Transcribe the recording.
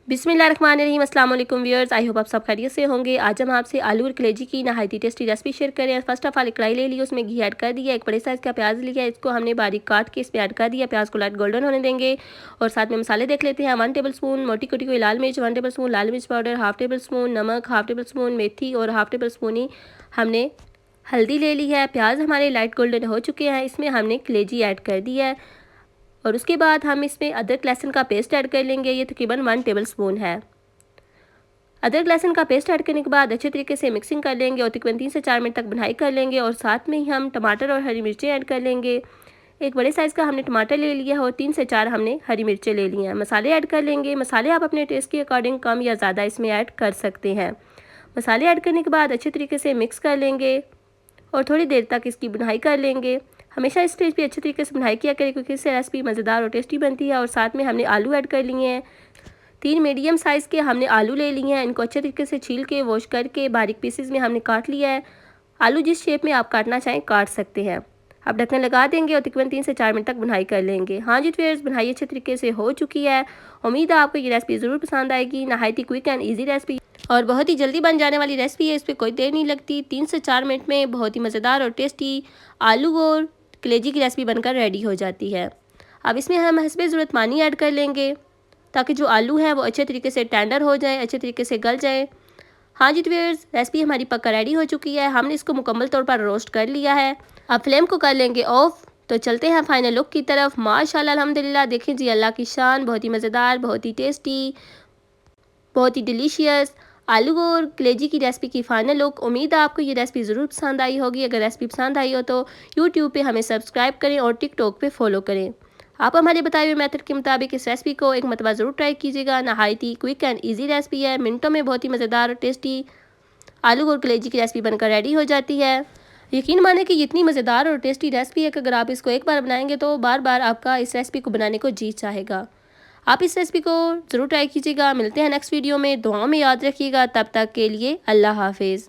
बिस्मिल्लाहिर्रहमानिर्रहीम। अस्सलाम वालेकुम व्यूअर्स, आई होप आप सब खैरियत से होंगे। आज हम आपसे आलू और कलेजी की नहायती टेस्टी रेसिपी शेयर करें। फर्स्ट ऑफ ऑल कढ़ाई ले ली, उसमें घी ऐड कर दिया। एक बड़े साइज़ का प्याज लिया, इसको हमने बारीक काट के इसमें ऐड कर दिया। प्याज को लाइट गोल्डन होने देंगे और साथ में मसाले देख लेते हैं। 1 टेबल स्पून मोटी कटी हुई लाल मिर्च, 1 टेबल स्पून लाल मिर्च पाउडर, 1/2 टेबल स्पून नमक, 1/2 टेबल स्पून मेथी और 1/2 टेबल स्पून ही हमने हल्दी ले ली है। प्याज हमारे लाइट गोल्डन हो चुके हैं, इसमें हमने कलेजी ऐड कर दिया है और उसके बाद हम इसमें अदरक लहसुन का पेस्ट ऐड कर लेंगे। ये तकरीबन 1 टेबल स्पून है। अदरक लहसुन का पेस्ट ऐड करने के बाद अच्छे तरीके से मिक्सिंग कर लेंगे और तकरीबन 3 से 4 मिनट तक भुनाई कर लेंगे और साथ में ही हम टमाटर और हरी मिर्चें ऐड कर लेंगे। एक बड़े साइज़ का हमने टमाटर ले लिया है और 3 से 4 हमने हरी मिर्चें ले ली हैं। मसाले ऐड कर लेंगे। मसाले आप अपने टेस्ट के अकॉर्डिंग कम या ज़्यादा इसमें ऐड कर सकते हैं। मसाले ऐड करने के बाद अच्छे तरीके से मिक्स कर लेंगे और थोड़ी देर तक इसकी भुनाई कर लेंगे। हमेशा इस स्टेज पे अच्छे तरीके से भुनाई किया करें क्योंकि इससे रेसिपी मज़ेदार और टेस्टी बनती है। और साथ में हमने आलू ऐड कर लिए हैं। 3 मीडियम साइज़ के हमने आलू ले लिए हैं। इनको अच्छे तरीके से छील के वॉश करके बारीक पीसेस में हमने काट लिया है। आलू जिस शेप में आप काटना चाहें काट सकते हैं। अब ढक्कन लगा देंगे और तकरीबन 3 से 4 मिनट तक भुनाई कर लेंगे। हाँ जी व्यूअर्स, भुनाई अच्छे तरीके से हो चुकी है। उम्मीद है आपको ये रेसिपी ज़रूर पसंद आएगी। नहायत ही क्विक एंड ईजी रेसिपी और बहुत ही जल्दी बन जाने वाली रेसिपी है। इस पर कोई देर नहीं लगती। 3 से 4 मिनट में बहुत ही मज़ेदार और टेस्टी आलू और कलेजी की रेसिपी बनकर रेडी हो जाती है। अब इसमें हम हस्बे ज़रूरत पानी ऐड कर लेंगे ताकि जो आलू है वो अच्छे तरीके से टेंडर हो जाए, अच्छे तरीके से गल जाए। हाँ जी व्यूअर्स, रेसिपी हमारी पक्का रेडी हो चुकी है। हमने इसको मुकम्मल तौर पर रोस्ट कर लिया है। अब फ्लेम को कर लेंगे ऑफ। तो चलते हैं फाइनल लुक की तरफ। माशाल्लाह अल्हम्दुलिल्लाह, देखें जी अल्लाह की शान, बहुत ही मज़ेदार, बहुत ही टेस्टी, बहुत ही डिलीशियस आलू और कलेजी की रेसिपी की फाइनल लुक। उम्मीद है आपको ये रेसिपी ज़रूर पसंद आई होगी। अगर रेसिपी पसंद आई हो तो यूट्यूब पे हमें सब्सक्राइब करें और टिकटॉक पे फॉलो करें। आप हमारे बताए हुए मेथड के मुताबिक इस रेसिपी को एक मरतबा ज़रूर ट्राई कीजिएगा। नहायत ही क्विक एंड ईजी रेसिपी है। मिनटों में बहुत ही मज़ेदार और टेस्टी आलू और कलेजी की रेसिपी बनकर रेडी हो जाती है। यकीन माने कि इतनी मज़ेदार और टेस्टी रेसिपी है कि अगर आप इसको एक बार बनाएंगे तो बार बार आपका इस रेसिपी को बनाने को जी चाहेगा। आप इस रेसिपी को ज़रूर ट्राई कीजिएगा। मिलते हैं नेक्स्ट वीडियो में। दुआओं में याद रखिएगा। तब तक के लिए अल्लाह हाफिज़।